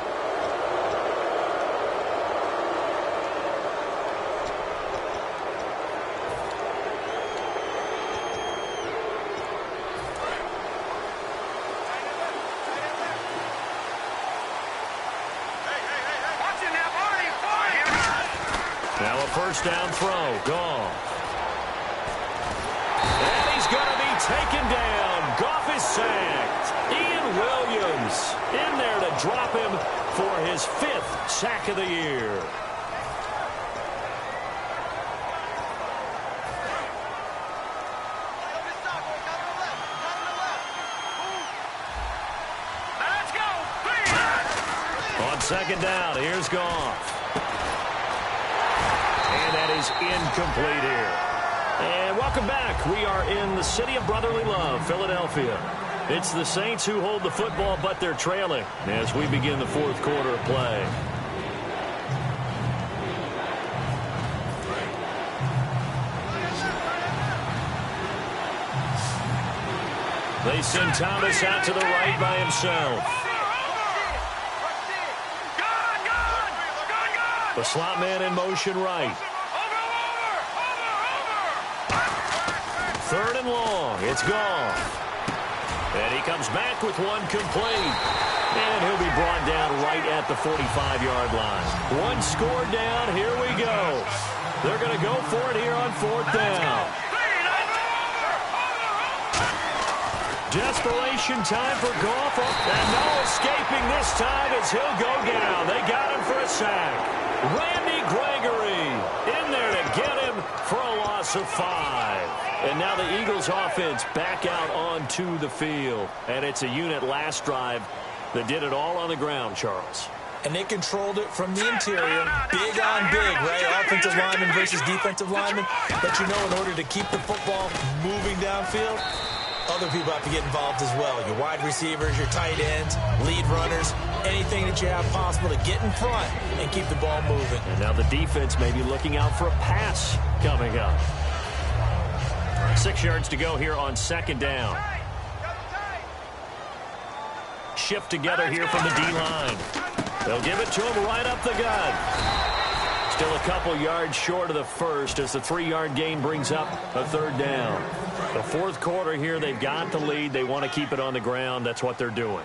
Now a first down throw. Goff. And he's going to be taken down. Goff is sacked. Ian Williams in there to drop him for his 5th sack of the year. Let's go! On second down, here's Goff. And that is incomplete here. And welcome back. We are in the city of brotherly love, Philadelphia. It's the Saints who hold the football, but they're trailing as we begin the 4th quarter of play. They send Thomas out to the right by himself. The slot man in motion right. Third and long. It's Goff. And he comes back with one complete. And he'll be brought down right at the 45-yard line. One score down. Here we go. They're going to go for it here on fourth down. Desperation time for Goff. And no escaping this time as he'll go down. They got him for a sack. Randy Gregory in there to get him for a loss of 5. And now the Eagles offense back out onto the field. And it's a unit last drive that did it all on the ground, Charles. And they controlled it from the interior. Big on big, right? Offensive lineman versus defensive lineman. But you know, in order to keep the football moving downfield, other people have to get involved as well. Your wide receivers, your tight ends, lead runners, anything that you have possible to get in front and keep the ball moving. And now the defense may be looking out for a pass coming up. 6 yards to go here on second down. Shift together here from the D-line. They'll give it to him right up the gut. Still a couple yards short of the first as the 3-yard gain brings up a third down. The fourth quarter here, they've got the lead. They want to keep it on the ground. That's what they're doing.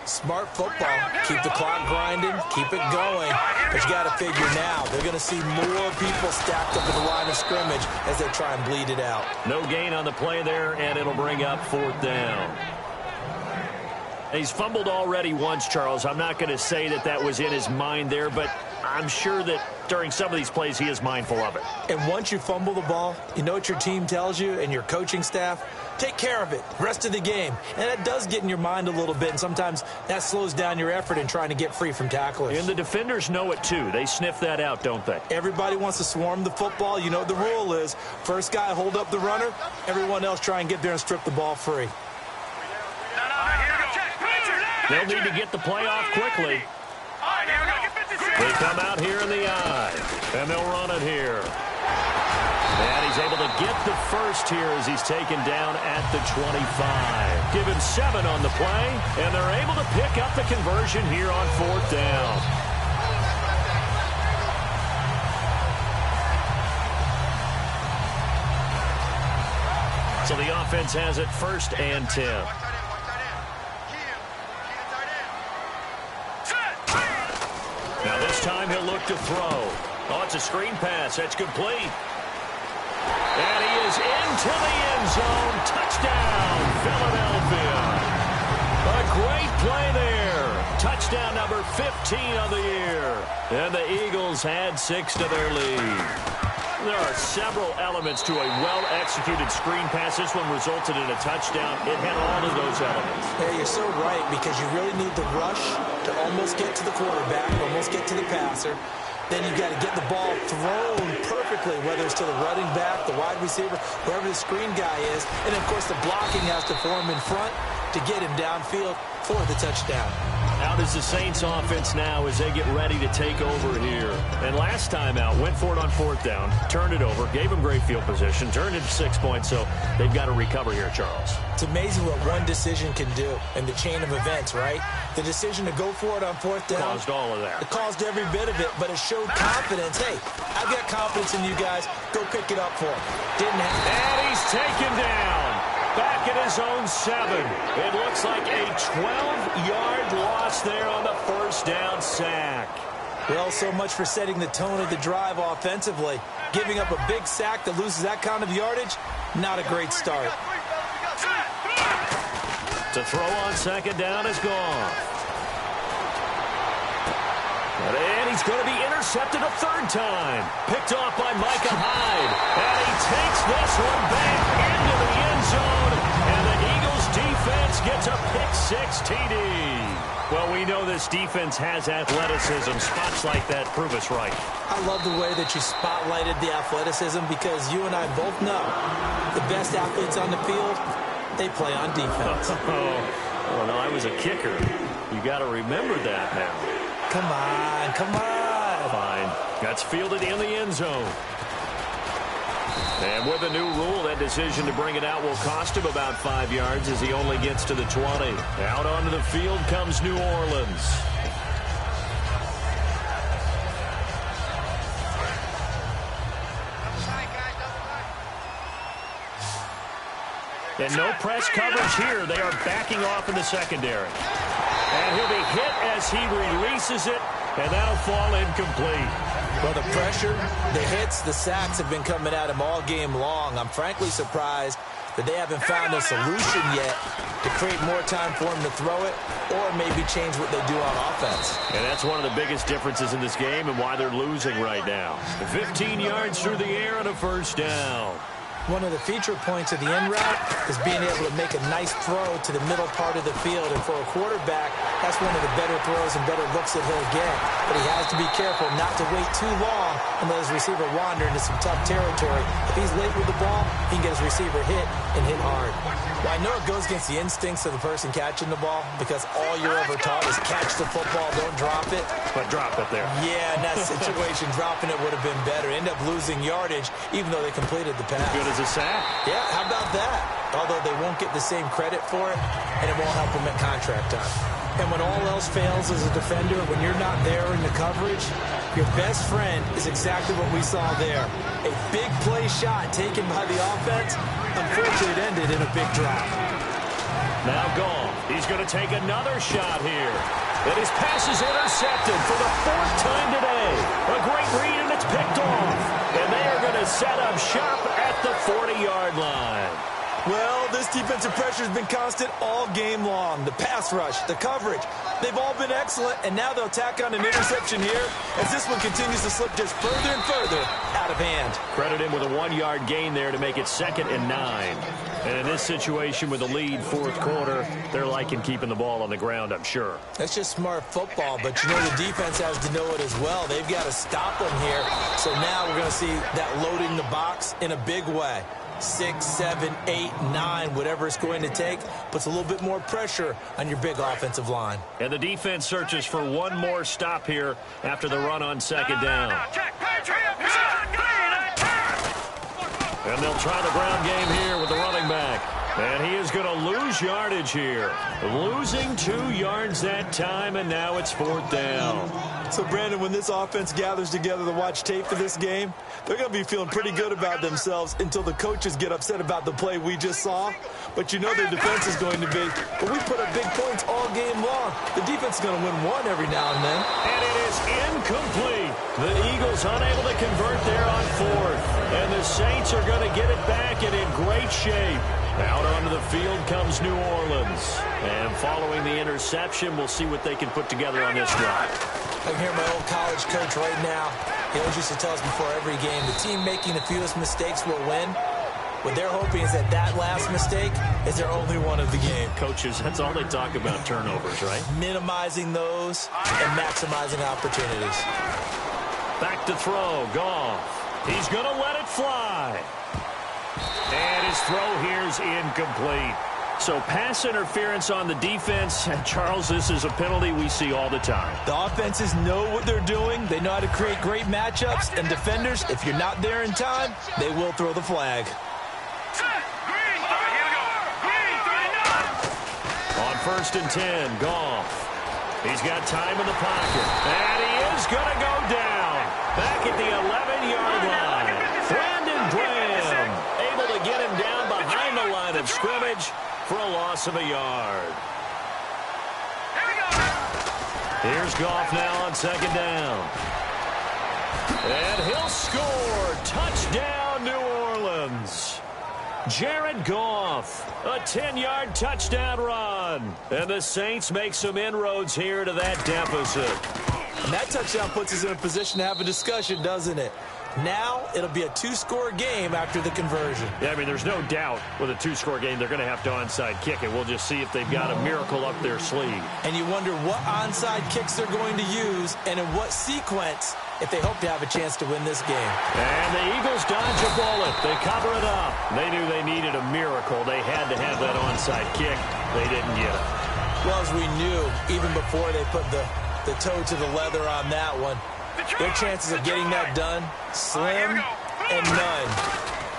Smart football. Keep the clock grinding. Keep it going. But you got to figure now, they're going to see more people stacked up at the line of scrimmage as they try and bleed it out. No gain on the play there, and it'll bring up fourth down. He's fumbled already once, Charles. I'm not going to say that that was in his mind there, but I'm sure that during some of these plays he is mindful of it. And once you fumble the ball, you know what your team tells you and your coaching staff? Take care of it rest of the game. And that does get in your mind a little bit, and sometimes that slows down your effort in trying to get free from tacklers. And the defenders know it too. They sniff that out, don't they? Everybody wants to swarm the football. You know what the rule is. First guy hold up the runner. Everyone else try and get there and strip the ball free. They'll need to get the play off quickly. They come out here in the eye, and they'll run it here. And he's able to get the first here as he's taken down at the 25. Give him 7 on the play, and they're able to pick up the conversion here on fourth down. So the offense has it 1st and 10. Now this time he'll look to throw. Oh, it's a screen pass. That's complete. And he is into the end zone. Touchdown, Philadelphia. A great play there. Touchdown number 15 on the year. And the Eagles add 6 to their lead. There are several elements to a well-executed screen pass. This one resulted in a touchdown. It had all of those elements. Yeah, you're so right, because you really need the rush to almost get to the quarterback, almost get to the passer. Then you've got to get the ball thrown perfectly, whether it's to the running back, the wide receiver, wherever the screen guy is. And, of course, the blocking has to form in front to get him downfield for the touchdown. Out is the Saints offense now as they get ready to take over here. And last time out, went for it on fourth down, turned it over, gave them great field position, turned it to 6 points, so they've got to recover here, Charles. It's amazing what one decision can do in the chain of events, right? The decision to go for it on fourth down. Caused all of that. It caused every bit of it, but it showed confidence. Hey, I've got confidence in you guys. Go pick it up for him. Didn't happen. And he's taken down. Back at his own 7. It looks like a 12-yard loss there on the first down sack. Well, so much for setting the tone of the drive offensively. Giving up a big sack that loses that kind of yardage, not a great start. To throw on second down is gone. And he's going to be intercepted a third time. Picked off by Micah Hyde. And he takes this one back into the end zone. And the Eagles defense gets a pick-6 TD. Well, we know this defense has athleticism. Spots like that prove us right. I love the way that you spotlighted the athleticism, because you and I both know the best athletes on the field, they play on defense. Oh, no, I was a kicker. You got to remember that now. Come on, come on. Fine. That's fielded in the end zone. And with a new rule, that decision to bring it out will cost him about 5 yards as he only gets to the 20. Out onto the field comes New Orleans. And no press coverage here. They are backing off in the secondary. And he'll be hit as he releases it, and that'll fall incomplete. Well, the pressure, the hits, the sacks have been coming at him all game long. I'm frankly surprised that they haven't found a solution yet to create more time for him to throw it or maybe change what they do on offense. And that's one of the biggest differences in this game and why they're losing right now. 15 yards through the air and a first down. One of the feature points of the in route is being able to make a nice throw to the middle part of the field. And for a quarterback, that's one of the better throws and better looks that he'll get. But he has to be careful not to wait too long and let his receiver wander into some tough territory. If he's late with the ball, he can get his receiver hit and hit hard. Well, I know it goes against the instincts of the person catching the ball because all you're ever taught is catch the football, don't drop it. But drop it there. Yeah, in that situation, dropping it would have been better. End up losing yardage even though they completed the pass. Good as a sack. Yeah, how about that? Although they won't get the same credit for it, and it won't help them at contract time. And when all else fails as a defender, when you're not there in the coverage, your best friend is exactly what we saw there. A big play shot taken by the offense. Unfortunately, it ended in a big drop. Now Goff. He's going to take another shot here. And his pass is intercepted for the 4th time today. A great read, and it's picked off. And they are going to set up shop at the 40-yard line. Well, this defensive pressure has been constant all game long. The pass rush, the coverage, they've all been excellent, and now they'll tack on an interception here as this one continues to slip just further and further out of hand. Credit him with a 1-yard gain there to make it 2nd and 9. And in this situation with the lead 4th quarter, they're liking keeping the ball on the ground, I'm sure. That's just smart football, but you know the defense has to know it as well. They've got to stop them here. So now we're going to see that loading the box in a big way. 6, 7, 8, 9, whatever it's going to take, puts a little bit more pressure on your big offensive line. And the defense searches for one more stop here after the run on 2nd down. And they'll try the ground game here with the running back. And he is going to lose yardage here. Losing 2 yards that time, and now it's 4th down. So, Brandon, when this offense gathers together to watch tape for this game, they're going to be feeling pretty good about themselves until the coaches get upset about the play we just saw. But you know their defense is going to be, but we put up big points all game long. The defense is going to win one every now and then. And it is incomplete. The Eagles unable to convert there on 4th. And the Saints are going to get it back and in great shape. Out onto the field comes New Orleans. And following the interception, we'll see what they can put together on this drive. I can hear my old college coach right now. He always used to tell us before every game, the team making the fewest mistakes will win. What they're hoping is that that last mistake is their only one of the game. Coaches, that's all they talk about, turnovers, right? Minimizing those and maximizing opportunities. Back to throw, Goff. He's going to let it fly. And his throw here is incomplete. So pass interference on the defense. And Charles, this is a penalty we see all the time. The offenses know what they're doing. They know how to create great matchups. And defenders, if you're not there in time, they will throw the flag. On 1st and 10, Goff. He's got time in the pocket. And he is going to go down. Back at the 11-yard line. Brandon Graham able to get him down behind the line of scrimmage for a loss of a yard. Here's Goff now on 2nd down. And he'll score. Touchdown, New Orleans. Jared Goff, a 10-yard touchdown run. And the Saints make some inroads here to that deficit. And that touchdown puts us in a position to have a discussion, doesn't it? Now it'll be a 2-score game after the conversion. Yeah, I mean, there's no doubt with a 2-score game they're going to have to onside kick it. We'll just see if they've got a miracle up their sleeve. And you wonder what onside kicks they're going to use and in what sequence if they hope to have a chance to win this game. And the Eagles dodge a bullet. They cover it up. They knew they needed a miracle. They had to have that onside kick. They didn't get it. Well, as we knew, even before they put the toe to the leather on that one, their chances of getting that done, slim and none.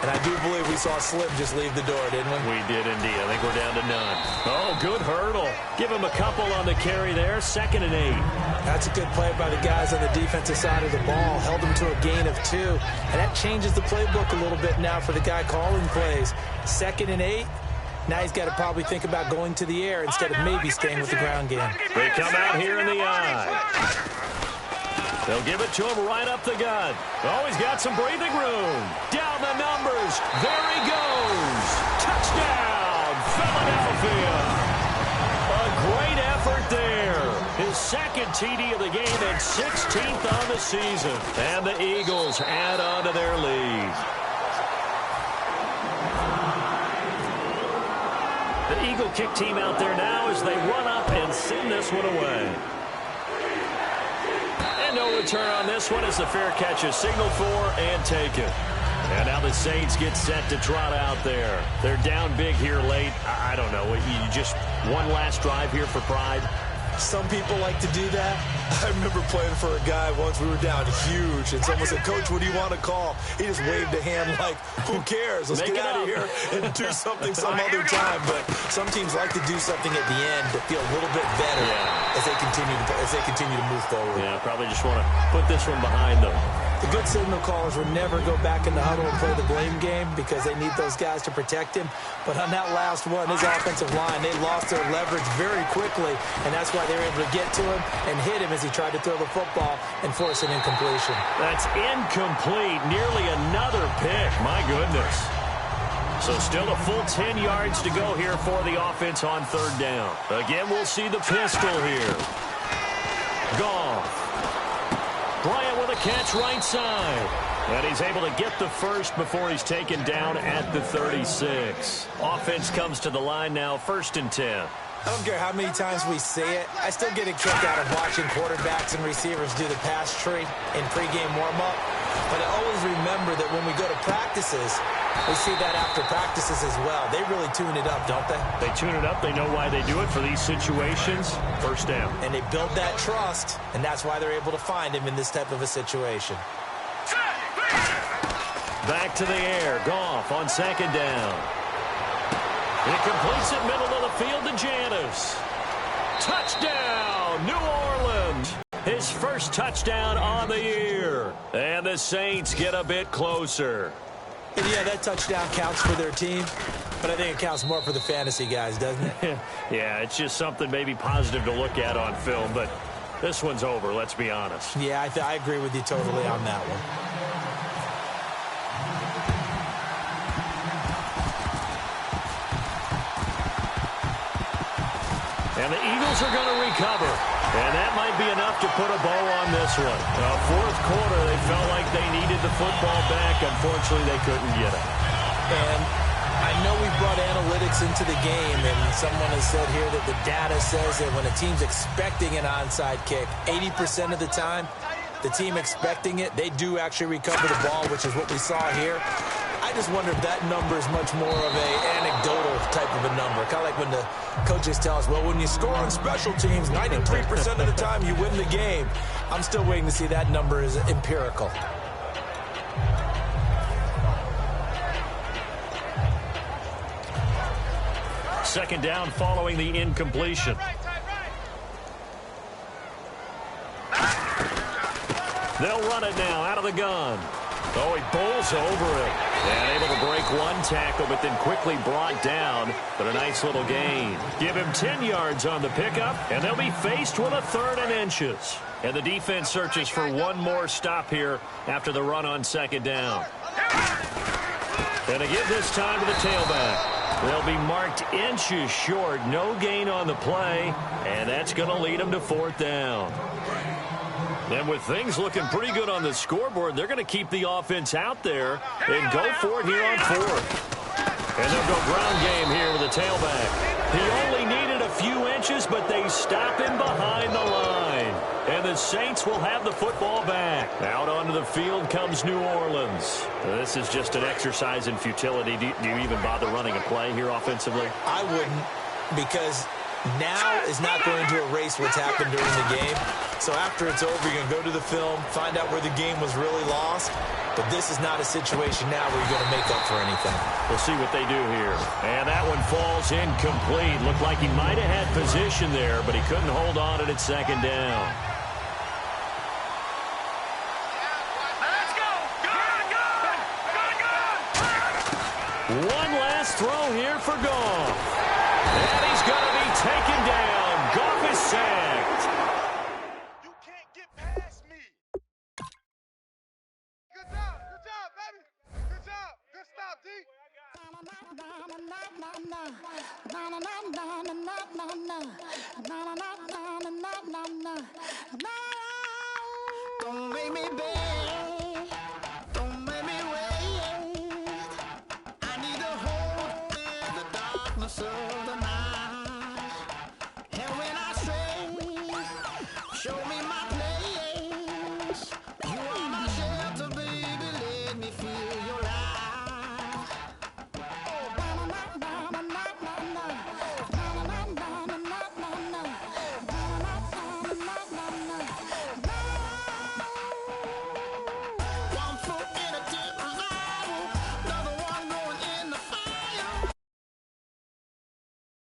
And I do believe we saw Slim just leave the door, didn't we? We did indeed. I think we're down to none. Oh, good hurdle. Give him a couple on the carry there. 2nd and 8. That's a good play by the guys on the defensive side of the ball. Held them to a gain of 2. And that changes the playbook a little bit now for the guy calling plays. 2nd and 8. Now he's got to probably think about going to the air instead of maybe staying with the ground game. They come out here in the eye. They'll give it to him right up the gut. Oh, he's got some breathing room. Down the numbers. There he goes. Touchdown, Philadelphia. A great effort there. His 2nd TD of the game and 16th on the season. And the Eagles add on to their lead. The Eagle kick team out there now as they run up and send this one away. And no return on this one as the fair catch is signaled for and taken. And now the Saints get set to trot out there. They're down big here late. I don't know. You just one last drive here for pride. Some people like to do that. I remember playing for a guy once. We were down huge, and someone said, "Coach, what do you want to call?" He just waved a hand like, "Who cares? Let's get out of here and do something some other time." But some teams like to do something at the end to feel a little bit better as they continue to move forward. Yeah, probably just want to put this one behind them. The good signal callers would never go back in the huddle and play the blame game because they need those guys to protect him. But on that last one, his offensive line, they lost their leverage very quickly, and that's why they were able to get to him and hit him as he tried to throw the football and force an incompletion. That's incomplete. Nearly another pick. My goodness. So still a full 10 yards to go here for the offense on 3rd down. Again, we'll see the pistol here. Goff. Bryant with a catch right side. And he's able to get the first before he's taken down at the 36. Offense comes to the line now, 1st and 10. I don't care how many times we say it. I still get a kick out of watching quarterbacks and receivers do the pass tree in pregame warm-up. But I always remember that when we go to practices, we see that after practices as well. They really tune it up, don't they? They tune it up. They know why they do it for these situations. 1st down. And they build that trust, and that's why they're able to find him in this type of a situation. Back to the air. Goff on 2nd down. It completes it middle of the field to Janis. Touchdown, New Orleans. His first touchdown on the year. And the Saints get a bit closer. And yeah, that touchdown counts for their team, but I think it counts more for the fantasy guys, doesn't it? Yeah, it's just something maybe positive to look at on film, but this one's over, let's be honest. Yeah, I agree with you totally on that one. And the Eagles are going to recover. And that might be enough to put a bow on this one. 4th quarter, they felt like they needed the football back. Unfortunately, they couldn't get it. And I know we brought analytics into the game, and someone has said here that the data says that when a team's expecting an onside kick, 80% of the time, the team expecting it, they do actually recover the ball, which is what we saw here. I just wonder if that number is much more of a anecdotal type of a number. Kind of like when the coaches tell us, well, when you score on special teams, 93% of the time you win the game. I'm still waiting to see that number is empirical. Second down following the incompletion. They'll run it now out of the gun. Oh, he bowls over it. And able to break one tackle, but then quickly brought down. But a nice little gain. Give him 10 yards on the pickup, and they'll be faced with a 3rd and inches. And the defense searches for one more stop here after the run on 2nd down. And they give this time to the tailback. They'll be marked inches short. No gain on the play, and that's going to lead them to 4th down. And with things looking pretty good on the scoreboard, they're going to keep the offense out there and go for it here on 4th. And they'll go ground game here with the tailback. He only needed a few inches, but they stop him behind the line. And the Saints will have the football back. Out onto the field comes New Orleans. This is just an exercise in futility. Do you even bother running a play here offensively? I wouldn't, because now is not going to erase what's happened during the game. So after it's over, you're going to go to the film, find out where the game was really lost. But this is not a situation now where you're going to make up for anything. We'll see what they do here. And that one falls incomplete. Looked like he might have had position there, but he couldn't hold on at second down. Let's go! Good! One last throw here for Goff. And he's going to be taken down. Goff is sacked. You can't get past me. Good job, baby. Good job. Good stop, D. Don't make me beg.